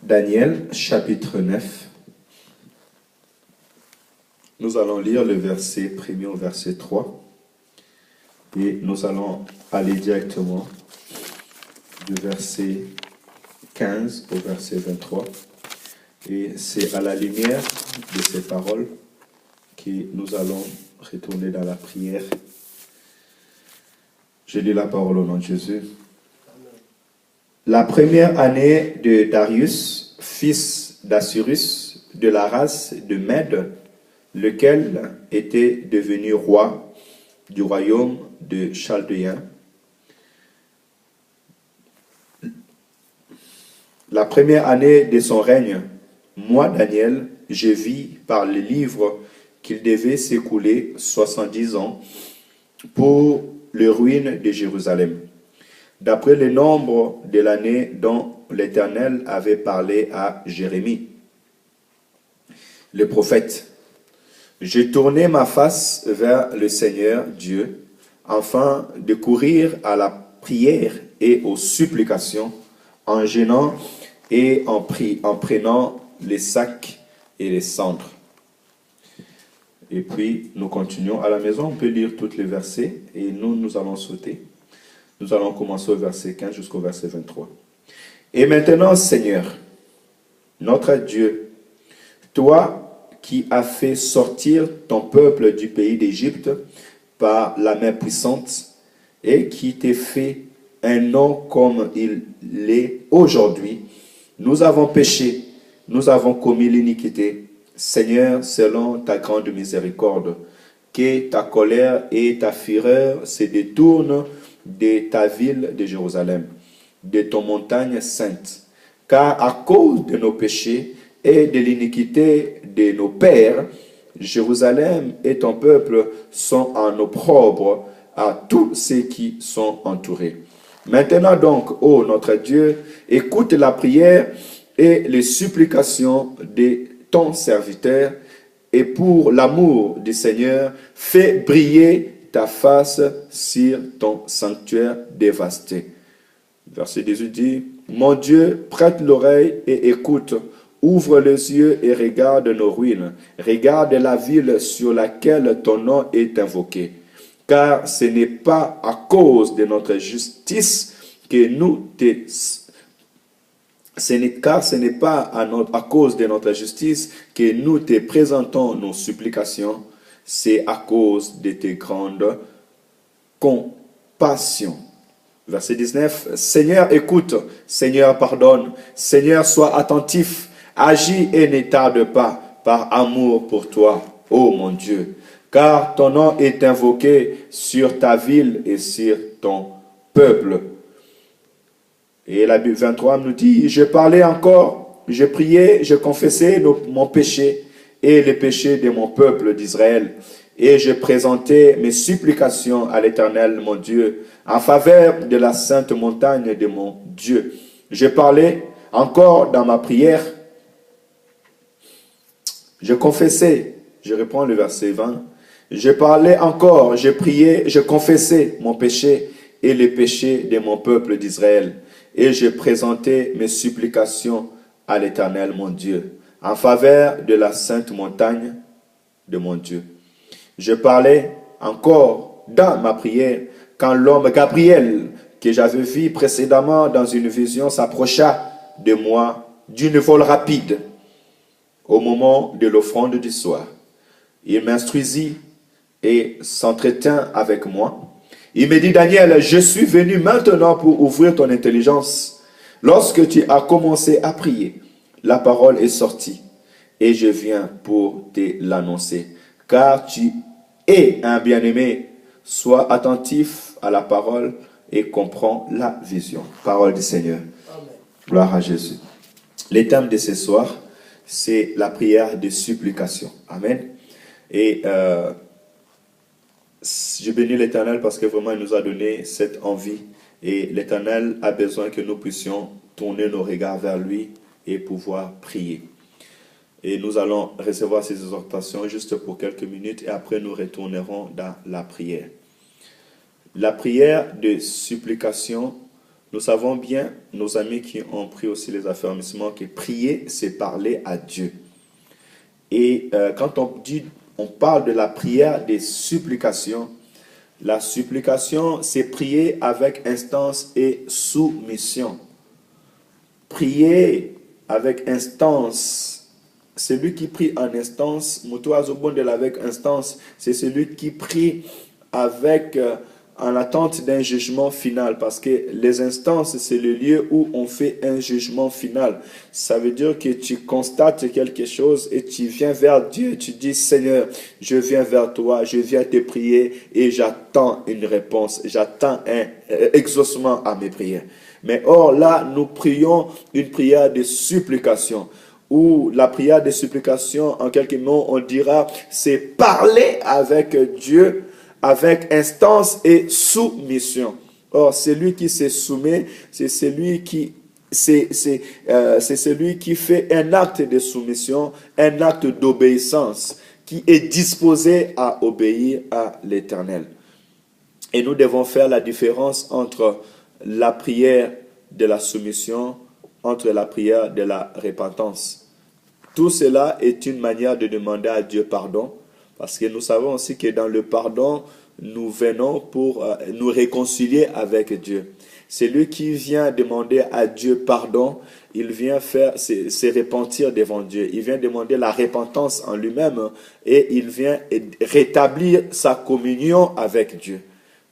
Daniel, chapitre 9. Nous allons lire le verset 1er au verset 3. Et nous allons aller directement du verset 15 au verset 23. Et c'est à la lumière de ces paroles que nous allons retourner dans la prière. Je lis la parole au nom de Jésus. La première année de Darius, fils d'Assyrus, de la race de Mède, lequel était devenu roi du royaume de Chaldéens. La première année de son règne, moi, Daniel, je vis par le livre qu'il devait s'écouler 70 ans pour les ruines de Jérusalem, d'après le nombre de l'année dont l'Éternel avait parlé à Jérémie, le prophète. J'ai tourné ma face vers le Seigneur Dieu, afin de courir à la prière et aux supplications, en gênant et en prenant les sacs et les cendres. Et puis, nous continuons. À la maison, on peut lire tous les versets et nous allons sauter. Nous allons commencer au verset 15 jusqu'au verset 23. Et maintenant, Seigneur, notre Dieu, toi qui as fait sortir ton peuple du pays d'Égypte par la main puissante et qui t'es fait un nom comme il l'est aujourd'hui, nous avons péché, nous avons commis l'iniquité. Seigneur, selon ta grande miséricorde, que ta colère et ta fureur se détournent de ta ville de Jérusalem, de ton montagne sainte. Car à cause de nos péchés et de l'iniquité de nos pères, Jérusalem et ton peuple sont en opprobre à tous ceux qui sont entourés. Maintenant donc, ô notre Dieu, écoute la prière et les supplications de ton serviteur, et pour l'amour du Seigneur, fais briller ta face sur ton sanctuaire dévasté. Verset 18 dit, mon Dieu, prête l'oreille et écoute, ouvre les yeux et regarde nos ruines, regarde la ville sur laquelle ton nom est invoqué. Car ce n'est pas à cause de notre justice que nous te... Car ce n'est pas à cause de notre justice que nous te présentons nos supplications, c'est à cause de tes grandes compassions. Verset 19, Seigneur, écoute, Seigneur, pardonne, Seigneur, sois attentif, agis et ne tarde pas, par amour pour toi, ô mon Dieu, car ton nom est invoqué sur ta ville et sur ton peuple. Et la Bible 23 nous dit, je parlais encore, je priais, je confessais mon péché et les péchés de mon peuple d'Israël. Et je présentais mes supplications à l'Éternel, mon Dieu, en faveur de la sainte montagne de mon Dieu. Je parlais encore dans ma prière, je confessais, je reprends le verset 20, je parlais encore, je priais, je confessais mon péché et les péchés de mon peuple d'Israël. Et je présentais mes supplications à l'Éternel, mon Dieu, en faveur de la sainte montagne de mon Dieu. Je parlais encore dans ma prière quand l'homme Gabriel, que j'avais vu précédemment dans une vision, s'approcha de moi d'une vol rapide au moment de l'offrande du soir. Il m'instruisit et s'entretint avec moi. Il me dit, Daniel, je suis venu maintenant pour ouvrir ton intelligence. Lorsque tu as commencé à prier, la parole est sortie et je viens pour te l'annoncer. Car tu es un bien-aimé, sois attentif à la parole et comprends la vision. Parole du Seigneur. Amen. Gloire à Jésus. Le thème de ce soir, c'est la prière de supplication. Amen. Et je bénis l'Éternel parce que vraiment il nous a donné cette envie et l'Éternel a besoin que nous puissions tourner nos regards vers lui et pouvoir prier. Et nous allons recevoir ces exhortations juste pour quelques minutes et après nous retournerons dans la prière. La prière de supplication Nous savons bien, nos amis qui ont pris aussi les affermissements, que prier, c'est parler à Dieu. Et quand on parle de la prière des supplications, la supplication, c'est prier avec instance et soumission. Prier avec instance. Celui qui prie en instance, avec instance, c'est celui qui prie avec en attente d'un jugement final, parce que les instances, c'est le lieu où on fait un jugement final. Ça veut dire que tu constates quelque chose et tu viens vers Dieu, tu dis, Seigneur, je viens vers toi, je viens te prier et j'attends une réponse, j'attends un exaucement à mes prières. Mais or là, nous prions une prière de supplication, ou la prière de supplication, en quelques mots, on dira, c'est parler avec Dieu, avec instance et soumission. Or, celui qui se soumet, c'est celui qui fait un acte de soumission, un acte d'obéissance, qui est disposé à obéir à l'Éternel. Et nous devons faire la différence entre la prière de la soumission, entre la prière de la repentance. Tout cela est une manière de demander à Dieu pardon, parce que nous savons aussi que dans le pardon, nous venons pour nous réconcilier avec Dieu. Celui qui vient demander à Dieu pardon, il vient se repentir devant Dieu. Il vient demander la repentance en lui-même et il vient rétablir sa communion avec Dieu.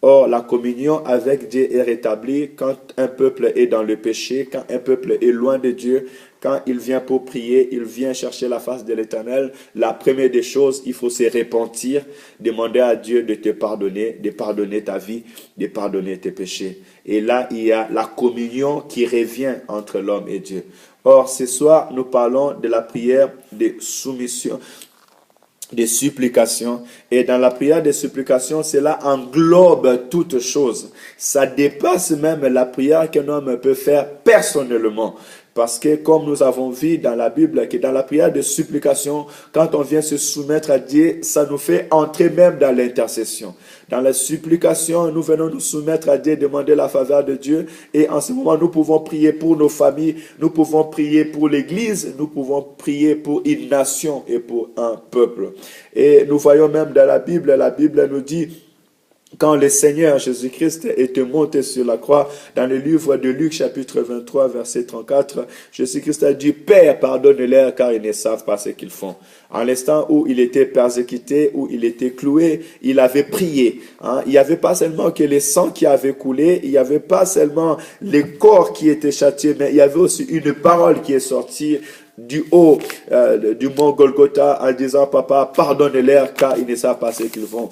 Or, la communion avec Dieu est rétablie quand un peuple est dans le péché, quand un peuple est loin de Dieu, quand il vient pour prier, il vient chercher la face de l'Éternel. La première des choses, il faut se repentir, demander à Dieu de te pardonner, de pardonner ta vie, de pardonner tes péchés. Et là, il y a la communion qui revient entre l'homme et Dieu. Or, ce soir, nous parlons de la prière de soumission, des supplications. Et dans la prière des supplications, cela englobe toutes choses. Ça dépasse même la prière qu'un homme peut faire personnellement. Parce que comme nous avons vu dans la Bible, que dans la prière de supplication, quand on vient se soumettre à Dieu, ça nous fait entrer même dans l'intercession. Dans la supplication, nous venons nous soumettre à Dieu, demander la faveur de Dieu. Et en ce moment, nous pouvons prier pour nos familles, nous pouvons prier pour l'Église, nous pouvons prier pour une nation et pour un peuple. Et nous voyons même dans la Bible nous dit, quand le Seigneur Jésus-Christ était monté sur la croix, dans le livre de Luc chapitre 23, verset 34, Jésus-Christ a dit, Père, pardonne-leur car ils ne savent pas ce qu'ils font. En l'instant où il était persécuté, où il était cloué, il avait prié. Il n'y avait pas seulement que le sang qui avait coulé, il n'y avait pas seulement les corps qui étaient châtiés, mais il y avait aussi une parole qui est sortie du haut du mont Golgotha en disant, Papa, pardonne-leur car ils ne savent pas ce qu'ils font.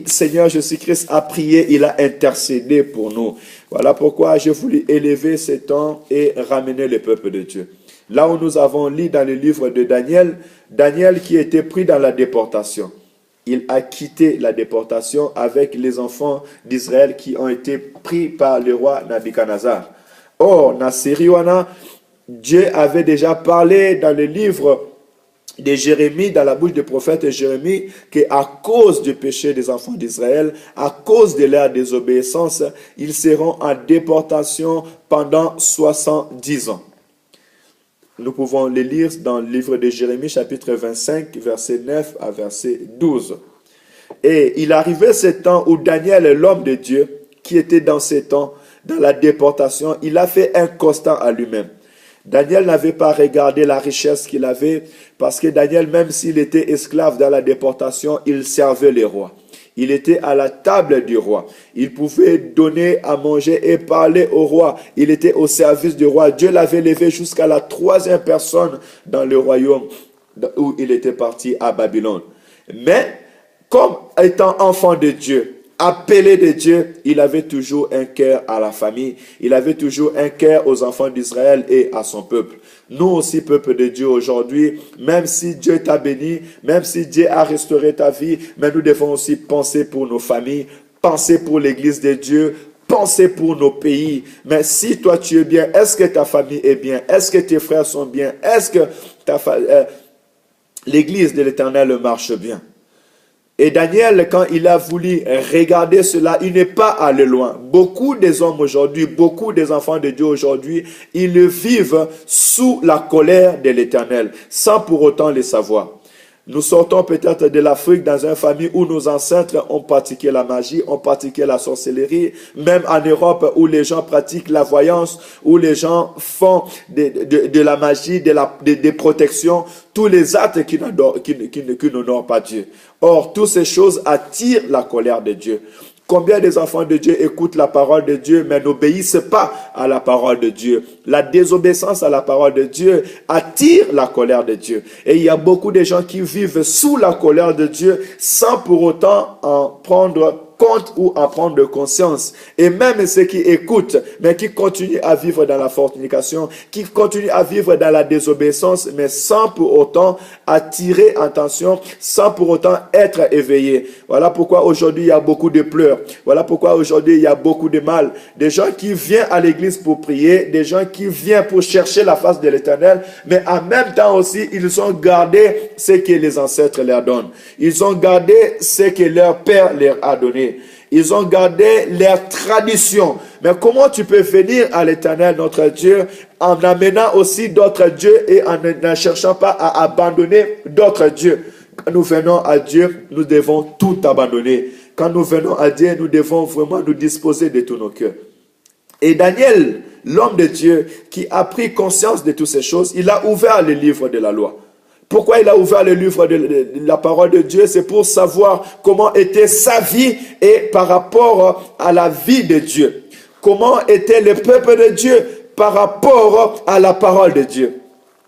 Seigneur Jésus-Christ a prié, il a intercédé pour nous. Voilà pourquoi j'ai voulu élever ce temps et ramener le peuple de Dieu. Là où nous avons lu dans le livre de Daniel, Daniel qui était pris dans la déportation. Il a quitté la déportation avec les enfants d'Israël qui ont été pris par le roi Nabuchodonosor. Or, dans Sériwana, Dieu avait déjà parlé dans le livre de Jérémie, dans la bouche du prophète Jérémie, qu'à cause du péché des enfants d'Israël, à cause de leur désobéissance, ils seront en déportation pendant 70 ans. Nous pouvons les lire dans le livre de Jérémie, chapitre 25, verset 9 à verset 12. Et il arrivait ce temps où Daniel, l'homme de Dieu, qui était dans ce temps, dans la déportation, il a fait un constat à lui-même. Daniel n'avait pas regardé la richesse qu'il avait, parce que Daniel, même s'il était esclave dans la déportation, il servait les rois. Il était à la table du roi. Il pouvait donner à manger et parler au roi. Il était au service du roi. Dieu l'avait levé jusqu'à la 3e personne dans le royaume où il était parti à Babylone. Mais, comme étant enfant de Dieu, appelé de Dieu, il avait toujours un cœur à la famille. Il avait toujours un cœur aux enfants d'Israël et à son peuple. Nous aussi, peuple de Dieu, aujourd'hui, même si Dieu t'a béni, même si Dieu a restauré ta vie, mais nous devons aussi penser pour nos familles, penser pour l'église de Dieu, penser pour nos pays. Mais si toi tu es bien, est-ce que ta famille est bien? Est-ce que tes frères sont bien? Est-ce que l'église de l'Éternel marche bien? Et Daniel, quand il a voulu regarder cela, il n'est pas allé loin. Beaucoup des hommes aujourd'hui, beaucoup des enfants de Dieu aujourd'hui, ils vivent sous la colère de l'Éternel, sans pour autant le savoir. Nous sortons peut-être de l'Afrique dans une famille où nos ancêtres ont pratiqué la magie, ont pratiqué la sorcellerie, même en Europe où les gens pratiquent la voyance, où les gens font de la magie, des protections, tous les actes qui n'honorent pas Dieu. Or, toutes ces choses attirent la colère de Dieu. Combien des enfants de Dieu écoutent la parole de Dieu mais n'obéissent pas à la parole de Dieu? La désobéissance à la parole de Dieu attire la colère de Dieu. Et il y a beaucoup de gens qui vivent sous la colère de Dieu sans pour autant en prendre compte ou en prendre conscience. Et même ceux qui écoutent, mais qui continuent à vivre dans la fornication, qui continuent à vivre dans la désobéissance, mais sans pour autant attirer attention, sans pour autant être éveillés. Voilà pourquoi aujourd'hui il y a beaucoup de pleurs. Voilà pourquoi aujourd'hui il y a beaucoup de mal. Des gens qui viennent à l'église pour prier, des gens qui viennent pour chercher la face de l'Éternel, mais en même temps aussi ils ont gardé ce que les ancêtres leur donnent. Ils ont gardé ce que leur père leur a donné. Ils ont gardé leurs traditions. Mais comment tu peux venir à l'Éternel, notre Dieu, en amenant aussi d'autres dieux et en ne cherchant pas à abandonner d'autres dieux? Quand nous venons à Dieu, nous devons tout abandonner. Quand nous venons à Dieu, nous devons vraiment nous disposer de tous nos cœurs. Et Daniel, l'homme de Dieu, qui a pris conscience de toutes ces choses, il a ouvert le livre de la loi. Pourquoi il a ouvert le livre de la parole de Dieu? C'est pour savoir comment était sa vie et par rapport à la vie de Dieu. Comment était le peuple de Dieu par rapport à la parole de Dieu.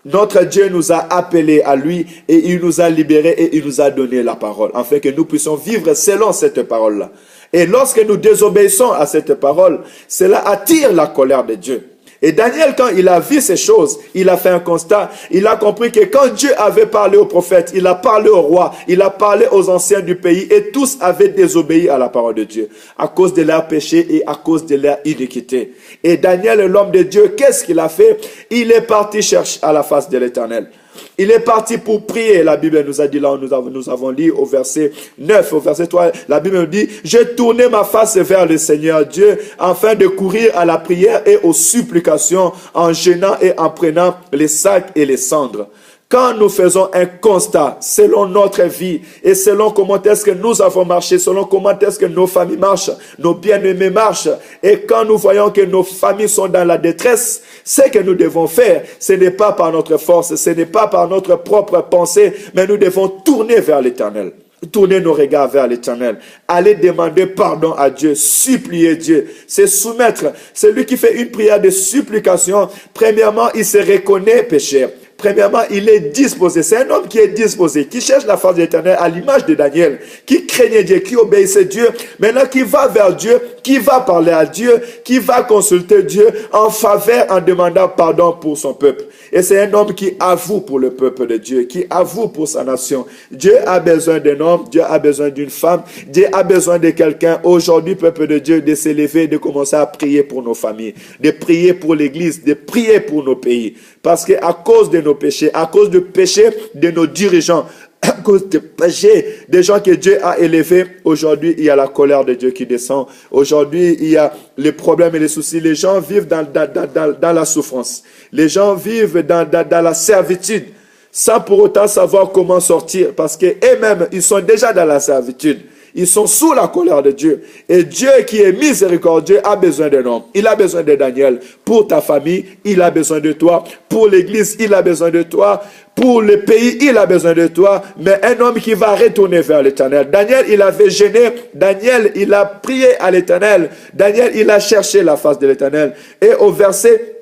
Notre Dieu nous a appelés à lui et il nous a libérés et il nous a donné la parole, afin que nous puissions vivre selon cette parole-là. Et lorsque nous désobéissons à cette parole, cela attire la colère de Dieu. Et Daniel, quand il a vu ces choses, il a fait un constat. Il a compris que quand Dieu avait parlé aux prophètes, il a parlé au roi, il a parlé aux anciens du pays et tous avaient désobéi à la parole de Dieu à cause de leur péché et à cause de leur iniquité. Et Daniel, l'homme de Dieu, qu'est-ce qu'il a fait? Il est parti chercher à la face de l'Éternel. Il est parti pour prier. La Bible nous a dit là, nous avons lu au verset 9, au verset 3, la Bible nous dit, j'ai tourné ma face vers le Seigneur Dieu afin de courir à la prière et aux supplications en gênant et en prenant les sacs et les cendres. Quand nous faisons un constat selon notre vie et selon comment est-ce que nous avons marché, selon comment est-ce que nos familles marchent, nos bien-aimés marchent, et quand nous voyons que nos familles sont dans la détresse, ce que nous devons faire, ce n'est pas par notre force, ce n'est pas par notre propre pensée, mais nous devons tourner vers l'Éternel. Tourner nos regards vers l'Éternel. Aller demander pardon à Dieu. Supplier Dieu. Se soumettre. Celui qui fait une prière de supplication, premièrement, il se reconnaît pécheur. Premièrement, il est disposé. C'est un homme qui est disposé, qui cherche la face de l'Éternel à l'image de Daniel, qui craignait Dieu, qui obéissait Dieu. Maintenant, qui va vers Dieu, qui va parler à Dieu, qui va consulter Dieu en faveur, en demandant pardon pour son peuple. Et c'est un homme qui avoue pour le peuple de Dieu, qui avoue pour sa nation. Dieu a besoin d'un homme, Dieu a besoin d'une femme, Dieu a besoin de quelqu'un. Aujourd'hui, peuple de Dieu, de s'élever, de commencer à prier pour nos familles, de prier pour l'Église, de prier pour nos pays. Parce qu'à cause de nos péchés, à cause du péché de nos dirigeants, à cause du péché des gens que Dieu a élevés, aujourd'hui, il y a la colère de Dieu qui descend. Aujourd'hui, il y a les problèmes et les soucis. Les gens vivent dans la souffrance. Les gens vivent dans la servitude, sans pour autant savoir comment sortir. Parce qu'eux-mêmes, ils sont déjà dans la servitude. Ils sont sous la colère de Dieu. Et Dieu qui est miséricordieux a besoin d'un homme. Il a besoin de Daniel. Pour ta famille, il a besoin de toi. Pour l'église, il a besoin de toi. Pour le pays, il a besoin de toi. Mais un homme qui va retourner vers l'Éternel. Daniel, il avait gêné. Daniel, il a prié à l'Éternel. Daniel, il a cherché la face de l'Éternel. Et au verset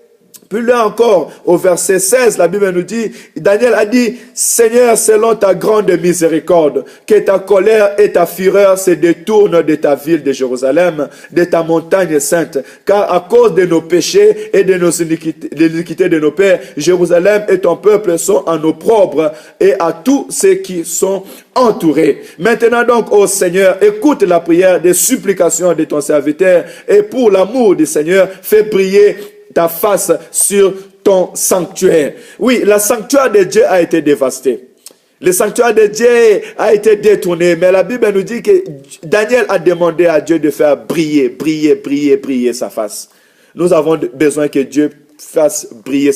plus loin encore, au verset 16, la Bible nous dit, Daniel a dit, Seigneur, selon ta grande miséricorde, que ta colère et ta fureur se détournent de ta ville de Jérusalem, de ta montagne sainte, car à cause de nos péchés et de nos iniquités, de l'iniquité de nos pères, Jérusalem et ton peuple sont en opprobre et à tous ceux qui sont entourés. Maintenant donc, ô Seigneur, écoute la prière des supplications de ton serviteur et pour l'amour du Seigneur, fais briller ta face sur ton sanctuaire. Oui, le sanctuaire de Dieu a été dévasté. Le sanctuaire de Dieu a été détourné, mais la Bible nous dit que Daniel a demandé à Dieu de faire briller sa face. Nous avons besoin que Dieu fasse briller